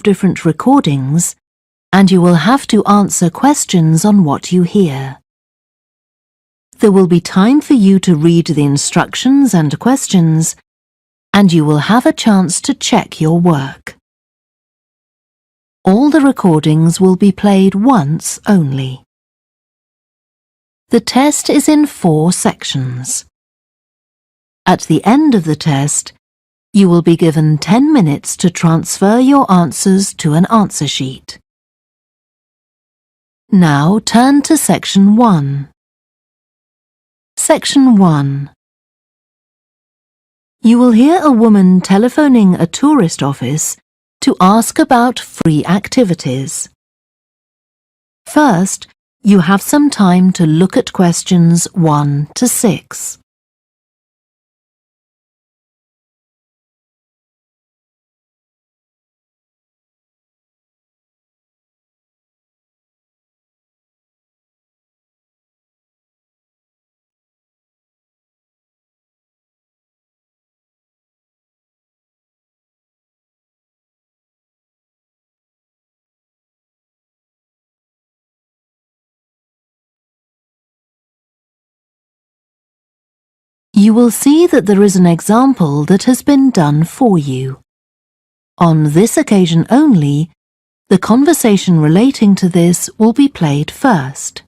different recordings, and you will have to answer questions on what you hear. There will be time for you to read the instructions and questions, and you will have a chance to check your work. All the recordings will be played once only. The test is in 4 sections. At the end of the test, you will be given 10 minutes to transfer your answers to an answer sheet. Now turn to Section 1. Section 1. You will hear a woman telephoning a tourist office to ask about free activities. First, you have some time to look at questions 1 to 6. You will see that there is an example that has been done for you. On this occasion only, the conversation relating to this will be played first.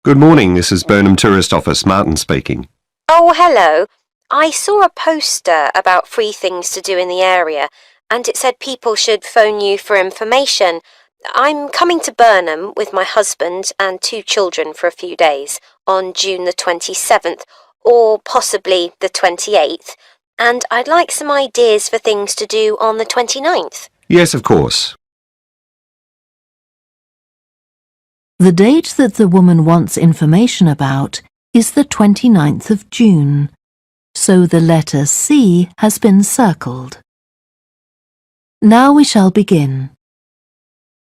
Good morning, this is Burnham Tourist Office, Martin speaking. Oh, hello. I saw a poster about free things to do in the area, and it said people should phone you for information. I'm coming to Burnham with my husband and 2 children for a few days on June the 27th, or possibly the 28th, and I'd like some ideas for things to do on the 29th. Yes, of course. The date that the woman wants information about is the 29th of June, so the letter C has been circled. Now we shall begin.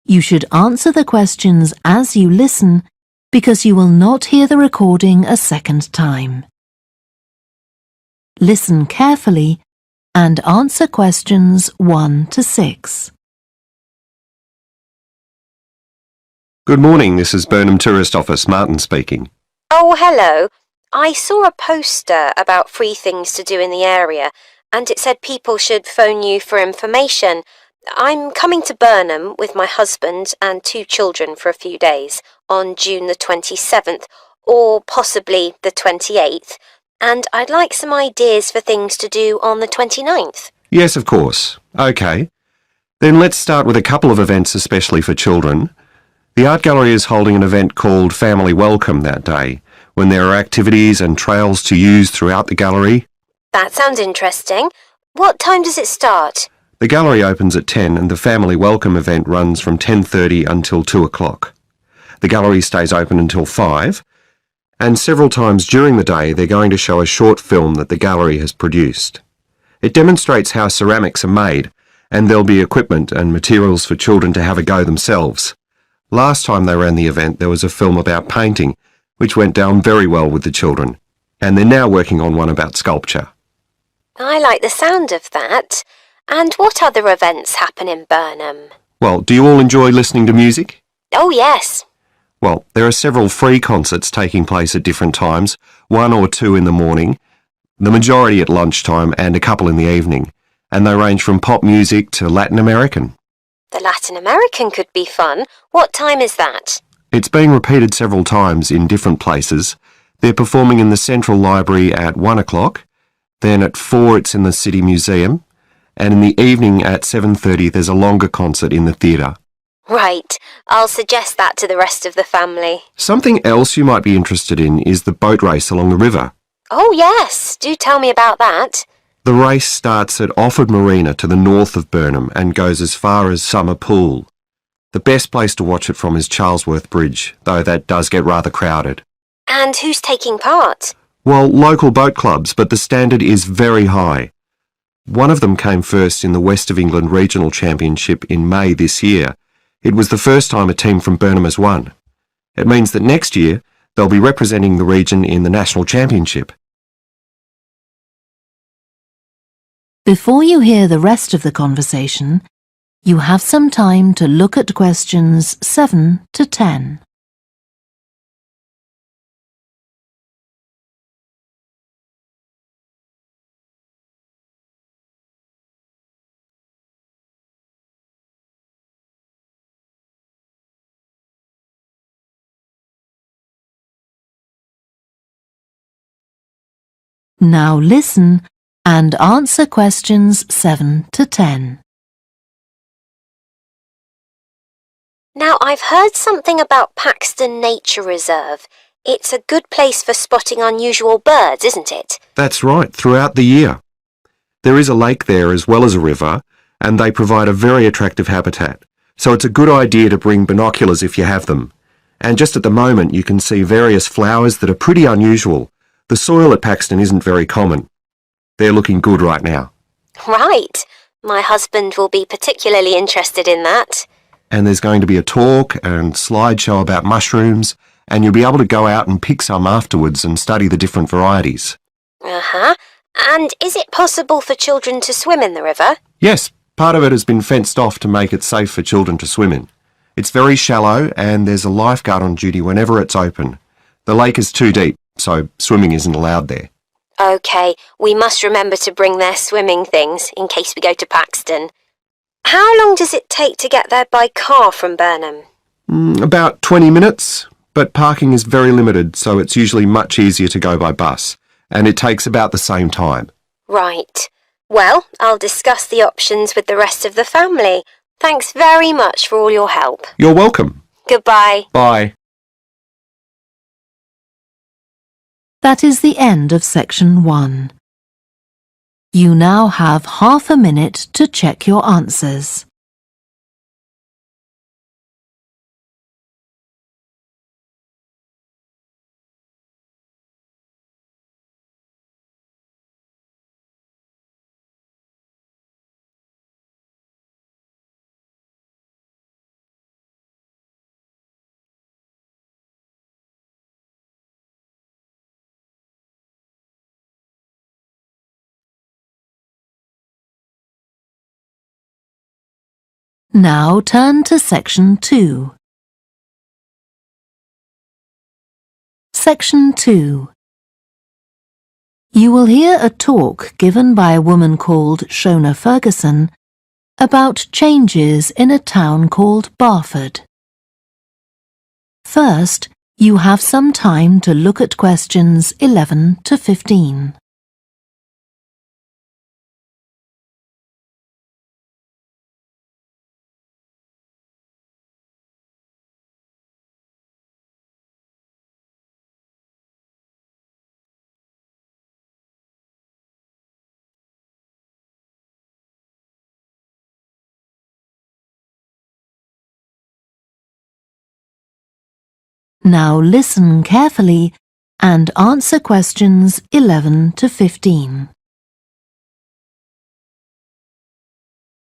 You should answer the questions as you listen because you will not hear the recording a second time. Listen carefully and answer questions 1 to 6. Good morning, this is Burnham Tourist Office, Martin speaking. Oh, hello. I saw a poster about free things to do in the area, and it said people should phone you for information. I'm coming to Burnham with my husband and 2 children for a few days on June the 27th, or possibly the 28th, and I'd like some ideas for things to do on the 29th. Yes, of course. OK. Then let's start with a couple of events especially for children. The art gallery is holding an event called Family Welcome that day, when there are activities and trails to use throughout the gallery. That sounds interesting. What time does it start? The gallery opens at 10 and the Family Welcome event runs from 10:30 until 2 o'clock. The gallery stays open until 5, and several times during the day they're going to show a short film that the gallery has produced. It demonstrates how ceramics are made, and there'll be equipment and materials for children to have a go themselves. Last time they ran the event there was a film about painting, which went down very well with the children, and they're now working on one about sculpture. I like the sound of that. And what other events happen in Burnham? Well, do you all enjoy listening to music? Oh, yes. Well, there are several free concerts taking place at different times, 1 or 2 in the morning, the majority at lunchtime and a couple in the evening, and they range from pop music to Latin American. The Latin American could be fun. What time is that? It's being repeated several times in different places. They're performing in the Central Library at 1 o'clock, then at 4 it's in the City Museum, and in the evening at 7:30 there's a longer concert in the theatre. Right. I'll suggest that to the rest of the family. Something else you might be interested in is the boat race along the river. Oh, yes. Do tell me about that. The race starts at Offord Marina to the north of Burnham and goes as far as Summer Pool. The best place to watch it from is Charlesworth Bridge, though that does get rather crowded. And who's taking part? Well, local boat clubs, but the standard is very high. One of them came first in the West of England Regional Championship in May this year. It was the first time a team from Burnham has won. It means that next year they'll be representing the region in the National Championship. Before you hear the rest of the conversation, you have some time to look at questions 7 to 10. Now listen and answer questions 7 to 10. Now, I've heard something about Paxton Nature Reserve. It's a good place for spotting unusual birds, isn't it? That's right, throughout the year. There is a lake there as well as a river, and they provide a very attractive habitat. So it's a good idea to bring binoculars if you have them. And just at the moment you can see various flowers that are pretty unusual. The soil at Paxton isn't very common. They're looking good right now. Right. My husband will be particularly interested in that. And there's going to be a talk and slideshow about mushrooms, and you'll be able to go out and pick some afterwards and study the different varieties. Uh-huh. And is it possible for children to swim in the river? Yes, part of it has been fenced off to make it safe for children to swim in. It's very shallow and there's a lifeguard on duty whenever it's open. The lake is too deep, so swimming isn't allowed there. OK, we must remember to bring their swimming things in case we go to Paxton. How long does it take to get there by car from Burnham? About 20 minutes, but parking is very limited, so it's usually much easier to go by bus, and it takes about the same time. Right. Well, I'll discuss the options with the rest of the family. Thanks very much for all your help. You're welcome. Goodbye. Bye. That is the end of section 1. You now have half a minute to check your answers. Now turn to section 2. Section 2. You will hear a talk given by a woman called Shona Ferguson about changes in a town called Barford. First, you have some time to look at questions 11 to 15. Now listen carefully and answer questions 11 to 15.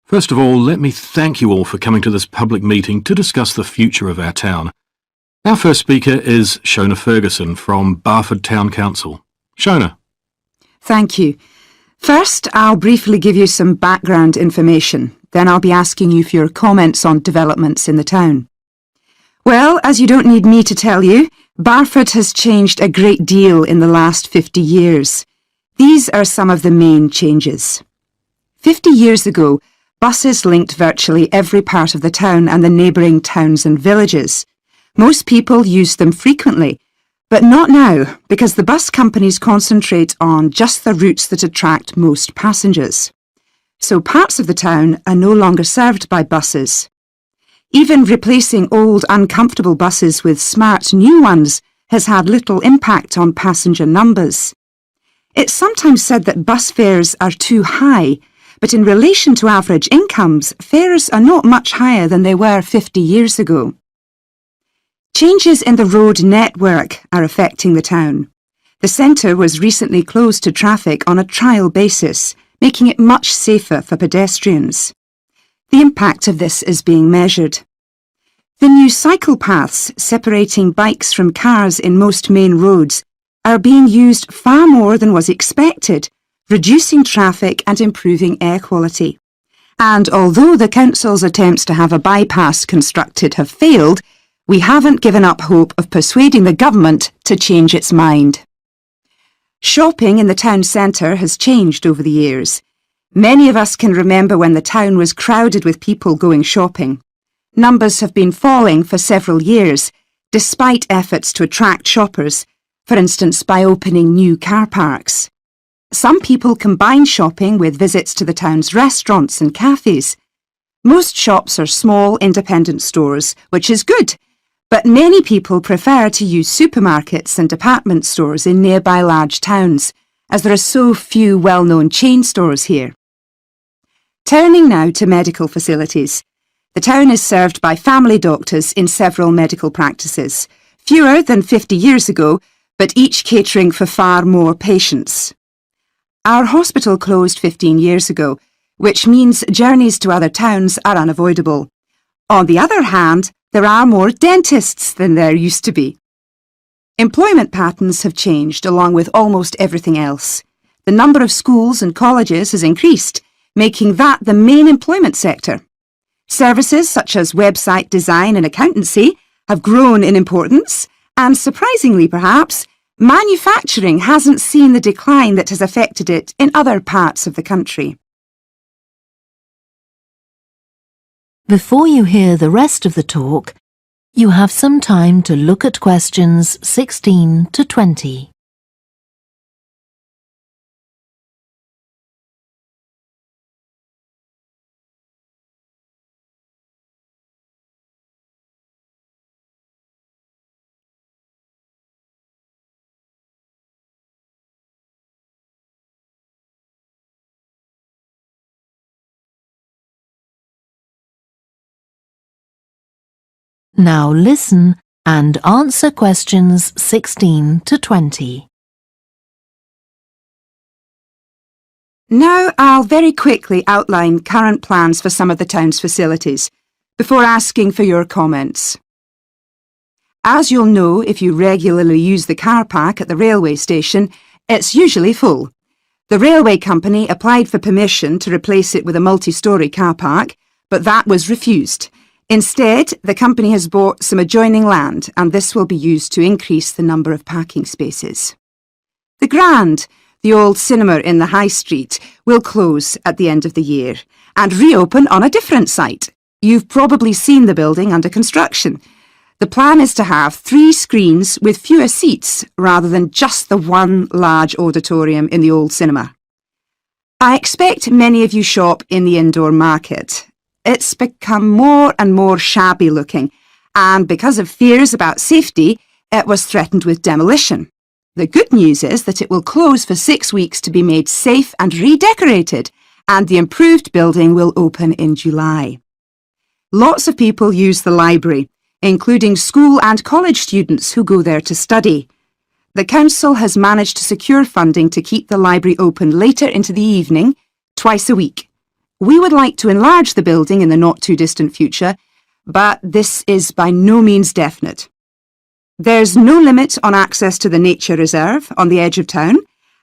First of all, let me thank you all for coming to this public meeting to discuss the future of our town. Our first speaker is Shona Ferguson from Barford Town Council. Shona. Thank you. First, I'll briefly give you some background information. Then I'll be asking you for your comments on developments in the town. Well, as you don't need me to tell you, Barford has changed a great deal in the last 50 years. These are some of the main changes. 50 years ago, buses linked virtually every part of the town and the neighbouring towns and villages. Most people used them frequently, but not now, because the bus companies concentrate on just the routes that attract most passengers. So parts of the town are no longer served by buses. Even replacing old, uncomfortable buses with smart new ones has had little impact on passenger numbers. It's sometimes said that bus fares are too high, but in relation to average incomes, fares are not much higher than they were 50 years ago. Changes in the road network are affecting the town. The centre was recently closed to traffic on a trial basis, making it much safer for pedestrians. The impact of this is being measured. The new cycle paths separating bikes from cars in most main roads are being used far more than was expected, reducing traffic and improving air quality. And although the council's attempts to have a bypass constructed have failed, we haven't given up hope of persuading the government to change its mind. Shopping in the town centre has changed over the years. Many of us can remember when the town was crowded with people going shopping. Numbers have been falling for several years, despite efforts to attract shoppers, for instance by opening new car parks. Some people combine shopping with visits to the town's restaurants and cafes. Most shops are small independent stores, which is good, but many people prefer to use supermarkets and department stores in nearby large towns, as there are so few well-known chain stores here. Turning now to medical facilities. The town is served by family doctors in several medical practices, fewer than 50 years ago, but each catering for far more patients. Our hospital closed 15 years ago, which means journeys to other towns are unavoidable. On the other hand, there are more dentists than there used to be. Employment patterns have changed along with almost everything else. The number of schools and colleges has increased, making that the main employment sector. Services such as website design and accountancy have grown in importance, and surprisingly perhaps, manufacturing hasn't seen the decline that has affected it in other parts of the country. Before you hear the rest of the talk, you have some time to look at questions 16 to 20. Now listen and answer questions 16 to 20. Now I'll very quickly outline current plans for some of the town's facilities, before asking for your comments. As you'll know if you regularly use the car park at the railway station, it's usually full. The railway company applied for permission to replace it with a multi-storey car park, but that was refused. Instead, the company has bought some adjoining land, and this will be used to increase the number of parking spaces. The Grand, the old cinema in the High Street, will close at the end of the year and reopen on a different site. You've probably seen the building under construction. The plan is to have 3 screens with fewer seats rather than just the one large auditorium in the old cinema. I expect many of you shop in the indoor market. It's become more and more shabby looking, and because of fears about safety, it was threatened with demolition. The good news is that it will close for 6 weeks to be made safe and redecorated, and the improved building will open in July. Lots of people use the library, including school and college students who go there to study. The council has managed to secure funding to keep the library open later into the evening, twice a week. We would like to enlarge the building in the not-too-distant future, but this is by no means definite. There's no limit on access to the nature reserve on the edge of town,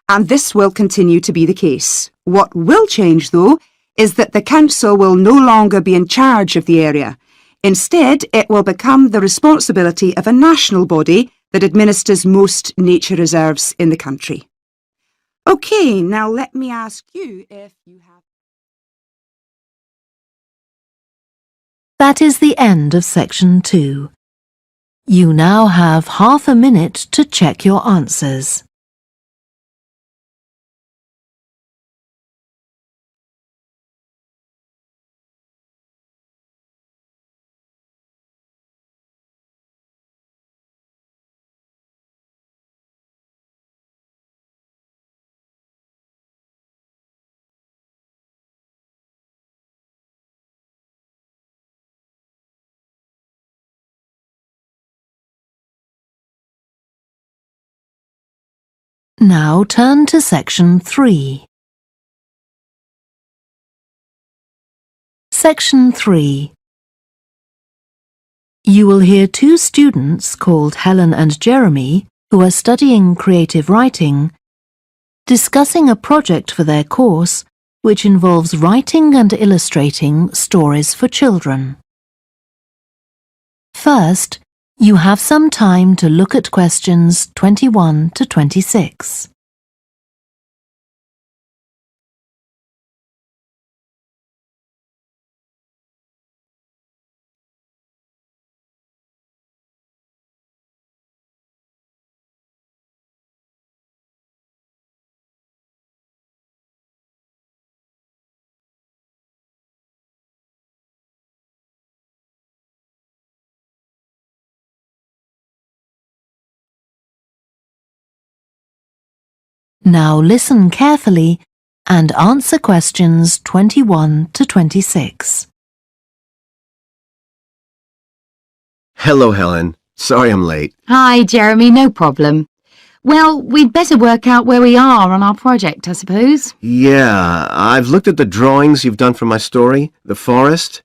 and this will continue to be the case. What will change, though, is that the council will no longer be in charge of the area. Instead, it will become the responsibility of a national body that administers most nature reserves in the country. OK, now let me ask you if you have... That is the end of section 2. You now have half a minute to check your answers. Now turn to section 3. Section 3. You will hear 2 students called Helen and Jeremy, who are studying creative writing, discussing a project for their course which involves writing and illustrating stories for children. First, you have some time to look at questions 21 to 26. Now listen carefully and answer questions 21 to 26. Hello, Helen. Sorry I'm late. Hi, Jeremy, no problem. Well, we'd better work out where we are on our project, I suppose. Yeah, I've looked at the drawings you've done for my story, The Forest,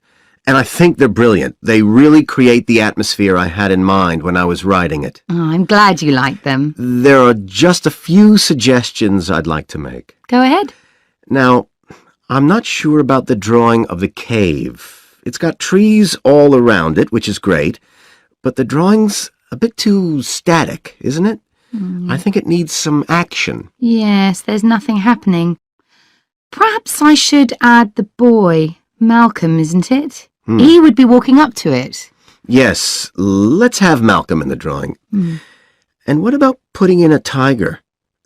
and I think they're brilliant. They really create the atmosphere I had in mind when I was writing it. Oh, I'm glad you like them. There are just a few suggestions I'd like to make. Go ahead. Now, I'm not sure about the drawing of the cave. It's got trees all around it, which is great, but the drawing's a bit too static, isn't it? I think it needs some action. Yes, there's nothing happening. Perhaps I should add the boy, Malcolm, isn't it? He would be walking up to it. Yes, let's have Malcolm in the drawing. And what about putting in a tiger?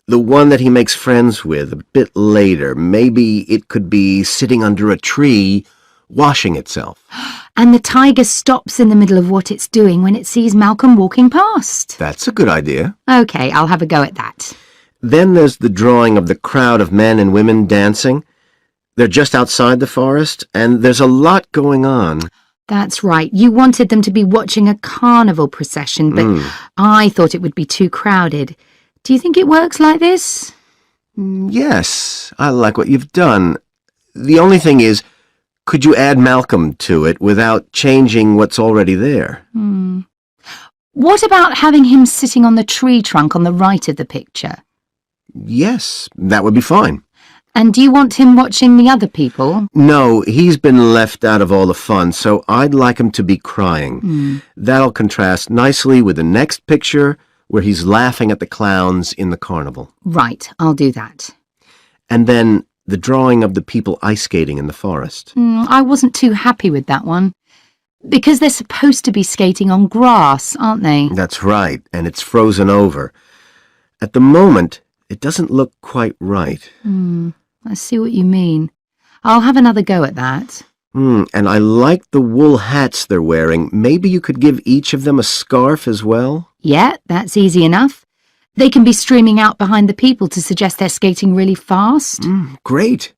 The one that he makes friends with a bit later. Maybe it could be sitting under a tree, washing itself. And the tiger stops in the middle of what it's doing when it sees Malcolm walking past. That's a good idea. OK, I'll have a go at that. Then there's the drawing of the crowd of men and women dancing. They're just outside the forest, and there's a lot going on. That's right. You wanted them to be watching a carnival procession, but I thought it would be too crowded. Do you think it works like this? Yes, I like what you've done. The only thing is, could you add Malcolm to it without changing what's already there? What about having him sitting on the tree trunk on the right of the picture? Yes, that would be fine. And do you want him watching the other people? No, he's been left out of all the fun, so I'd like him to be crying. That'll contrast nicely with the next picture where he's laughing at the clowns in the carnival. Right, I'll do that. And then the drawing of the people ice skating in the forest. I wasn't too happy with that one. Because they're supposed to be skating on grass, aren't they? That's right, and it's frozen over. At the moment, it doesn't look quite right. I see what you mean. I'll have another go at that. And I like the wool hats they're wearing. Maybe you could give each of them a scarf as well? Yeah, that's easy enough. They can be streaming out behind the people to suggest they're skating really fast. Great.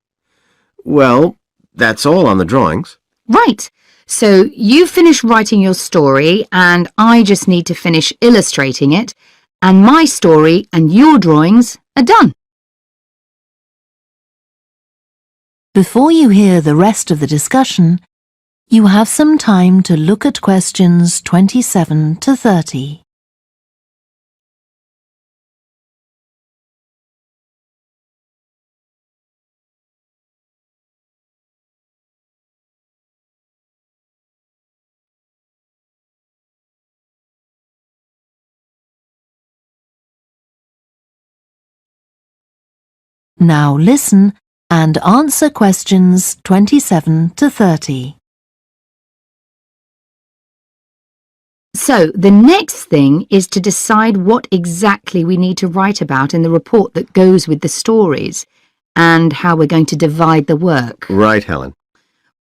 Well, that's all on the drawings. Right. So you finish writing your story and I just need to finish illustrating it, and my story and your drawings are done. Before you hear the rest of the discussion, you have some time to look at questions 27 to 30. Now listen and answer questions 27 to 30. So the next thing is to decide what exactly we need to write about in the report that goes with the stories and how we're going to divide the work. Right, Helen.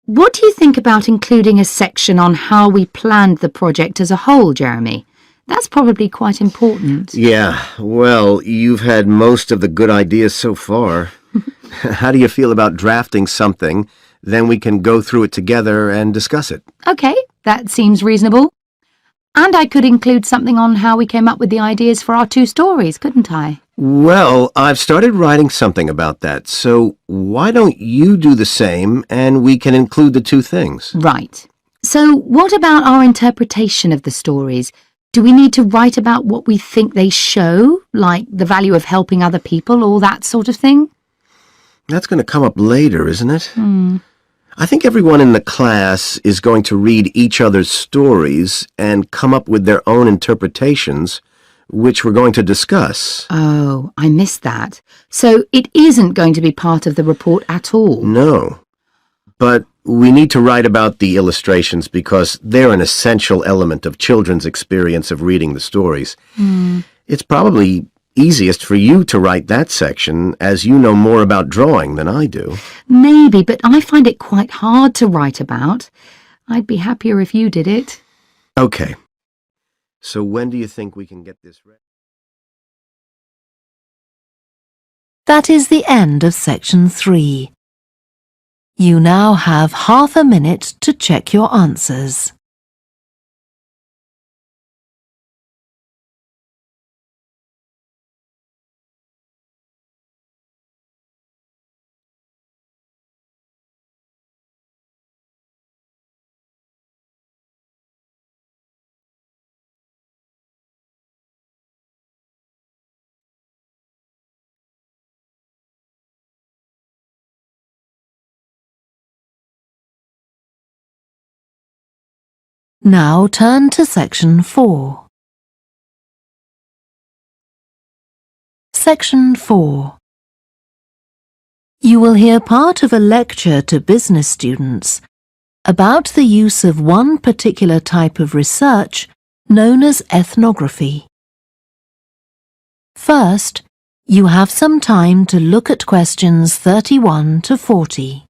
What do you think about including a section on how we planned the project as a whole, Jeremy? That's probably quite important. Yeah, well, you've had most of the good ideas so far. How do you feel about drafting something? Then we can go through it together and discuss it. OK, that seems reasonable. And I could include something on how we came up with the ideas for our two stories, couldn't I? Well, I've started writing something about that, so why don't you do the same and we can include the two things? Right. So what about our interpretation of the stories? Do we need to write about what we think they show, like the value of helping other people or that sort of thing? That's going to come up later, isn't it? Hmm. I think everyone in the class is going to read each other's stories and come up with their own interpretations, which we're going to discuss. Oh, I missed that. So it isn't going to be part of the report at all? No. But we need to write about the illustrations because they're an essential element of children's experience of reading the stories. It's probably easiest for you to write that section, as you know more about drawing than I do. Maybe, but I find it quite hard to write about. I'd be happier if you did it. Okay. So when do you think we can get this ready? That is the end of section 3. You now have half a minute to check your answers. Now turn to section 4. Section 4. You will hear part of a lecture to business students about the use of one particular type of research known as ethnography. First, you have some time to look at questions 31 to 40.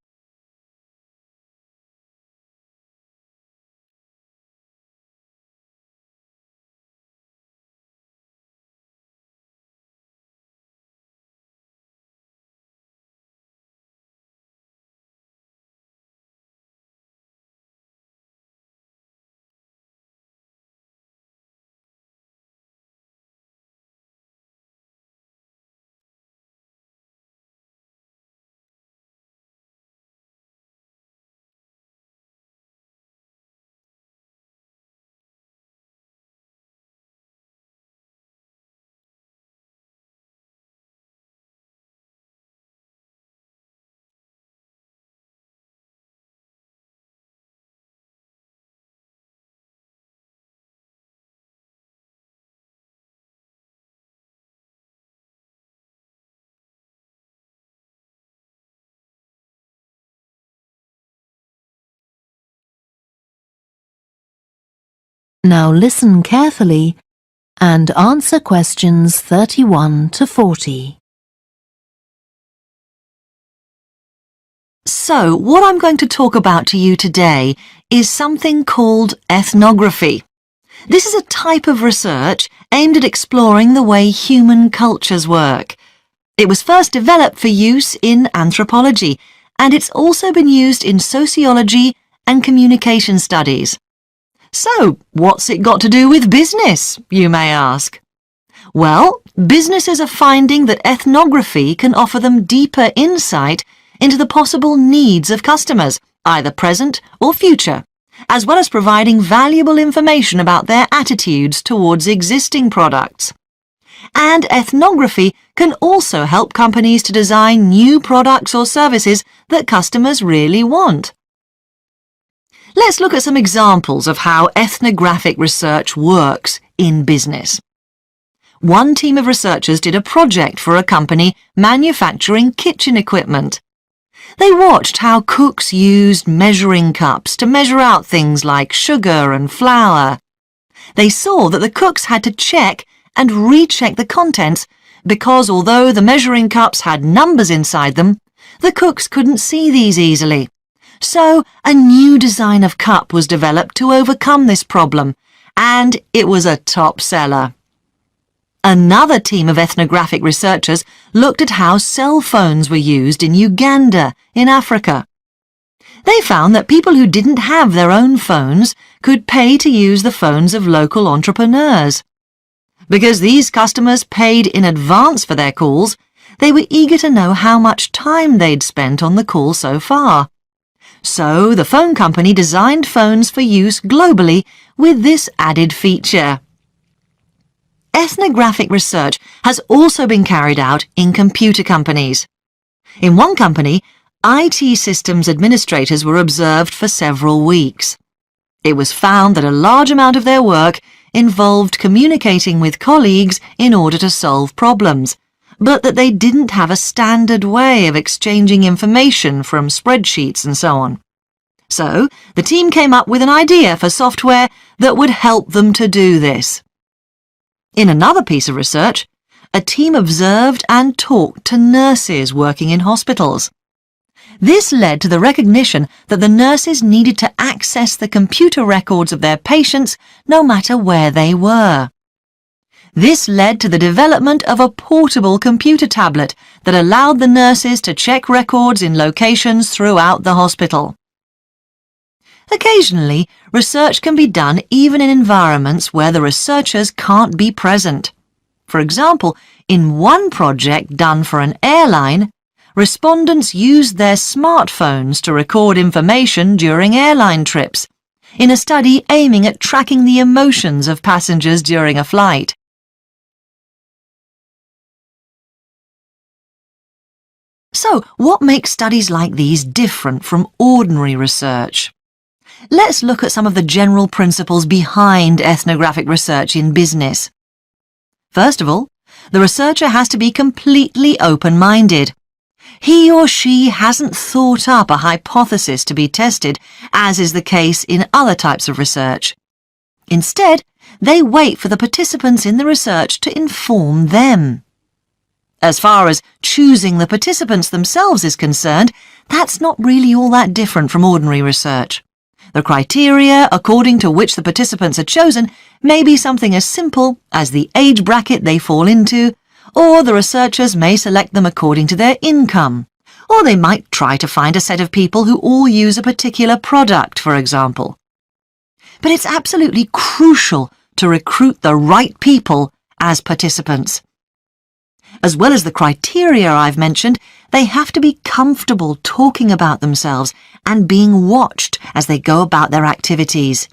Now listen carefully and answer questions 31 to 40. So, what I'm going to talk about to you today is something called ethnography. This is a type of research aimed at exploring the way human cultures work. It was first developed for use in anthropology, and it's also been used in sociology and communication studies. So, what's it got to do with business, you may ask? Well, businesses are finding that ethnography can offer them deeper insight into the possible needs of customers, either present or future, as well as providing valuable information about their attitudes towards existing products. And ethnography can also help companies to design new products or services that customers really want. Let's look at some examples of how ethnographic research works in business. One team of researchers did a project for a company manufacturing kitchen equipment. They watched how cooks used measuring cups to measure out things like sugar and flour. They saw that the cooks had to check and recheck the contents because although the measuring cups had numbers inside them, the cooks couldn't see these easily. So a new design of cup was developed to overcome this problem, and it was a top seller. Another team of ethnographic researchers looked at how cell phones were used in Uganda, in Africa. They found that people who didn't have their own phones could pay to use the phones of local entrepreneurs. Because these customers paid in advance for their calls, they were eager to know how much time they'd spent on the call so far. So the phone company designed phones for use globally with this added feature. ethnographic research has also been carried out in computer companies. In one company, IT systems administrators were observed for several weeks. It was found that a large amount of their work involved communicating with colleagues in order to solve problems, but that they didn't have a standard way of exchanging information from spreadsheets and so on. So, the team came up with an idea for software that would help them to do this. In another piece of research, a team observed and talked to nurses working in hospitals. This led to the recognition that the nurses needed to access the computer records of their patients no matter where they were. This led to the development of a portable computer tablet that allowed the nurses to check records in locations throughout the hospital. Occasionally, research can be done even in environments where the researchers can't be present. For example, in one project done for an airline, respondents used their smartphones to record information during airline trips, in a study aiming at tracking the emotions of passengers during a flight. So, what makes studies like these different from ordinary research? Let's look at some of the general principles behind ethnographic research in business. First of all, the researcher has to be completely open-minded. He or she hasn't thought up a hypothesis to be tested, as is the case in other types of research. Instead, they wait for the participants in the research to inform them. As far as choosing the participants themselves is concerned, that's not really all that different from ordinary research. The criteria according to which the participants are chosen may be something as simple as the age bracket they fall into, or the researchers may select them according to their income, or they might try to find a set of people who all use a particular product, for example. But it's absolutely crucial to recruit the right people as participants. As well as the criteria I've mentioned, they have to be comfortable talking about themselves and being watched as they go about their activities.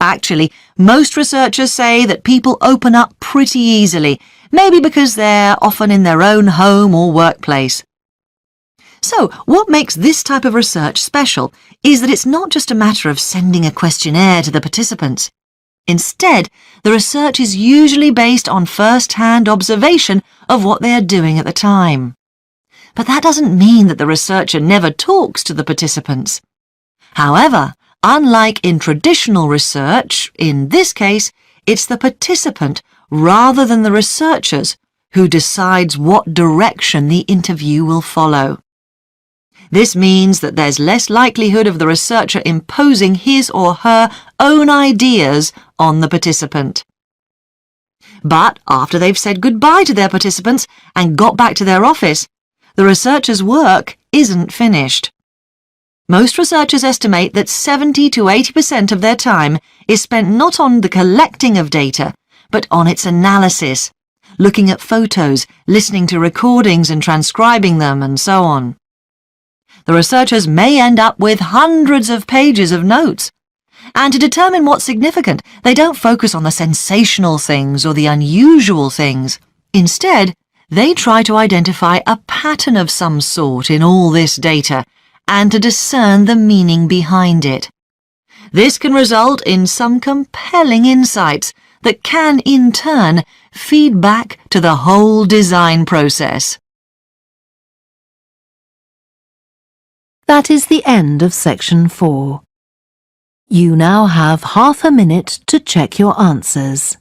Actually, most researchers say that people open up pretty easily, maybe because they're often in their own home or workplace. So, what makes this type of research special is that it's not just a matter of sending a questionnaire to the participants. Instead, the research is usually based on first-hand observation of what they are doing at the time. But that doesn't mean that the researcher never talks to the participants. However, unlike in traditional research, in this case, it's the participant rather than the researchers who decides what direction the interview will follow. This means that there's less likelihood of the researcher imposing his or her own ideas on the participant. But after they've said goodbye to their participants and got back to their office, the researcher's work isn't finished. Most researchers estimate that 70 to 80% of their time is spent not on the collecting of data, but on its analysis, looking at photos, listening to recordings and transcribing them, and so on. The researchers may end up with hundreds of pages of notes. And to determine what's significant, they don't focus on the sensational things or the unusual things. Instead, they try to identify a pattern of some sort in all this data and to discern the meaning behind it. This can result in some compelling insights that can, in turn, feed back to the whole design process. That is the end of section 4. You now have half a minute to check your answers.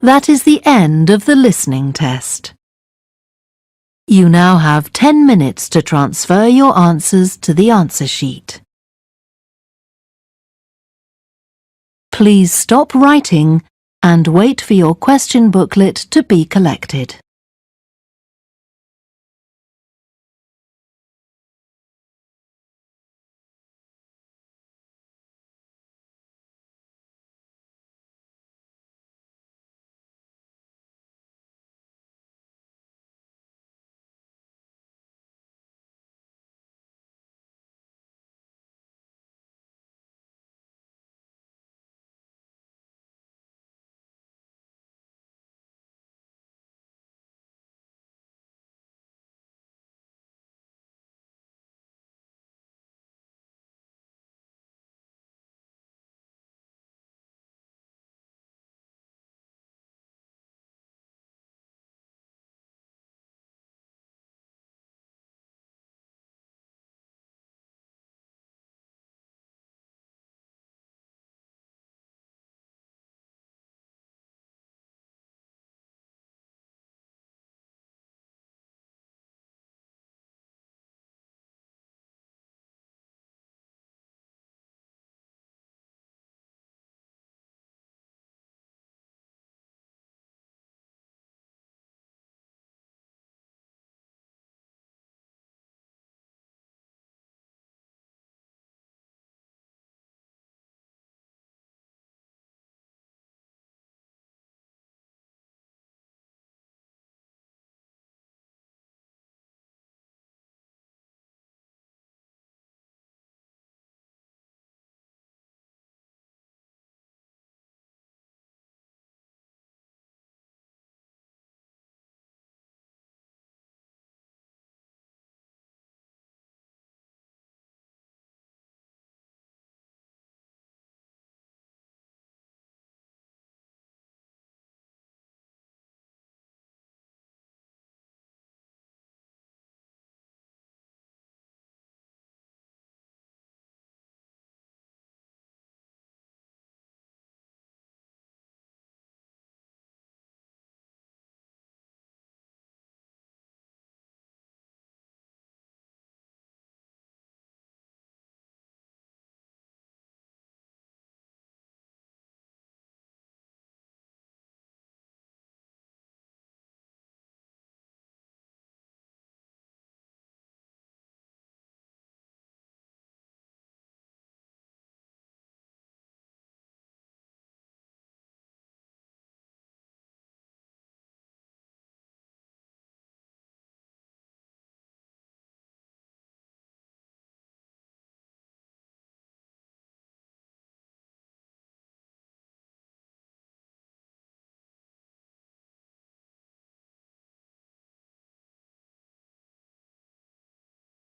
That is the end of the listening test. You now have 10 minutes to transfer your answers to the answer sheet. Please stop writing and wait for your question booklet to be collected.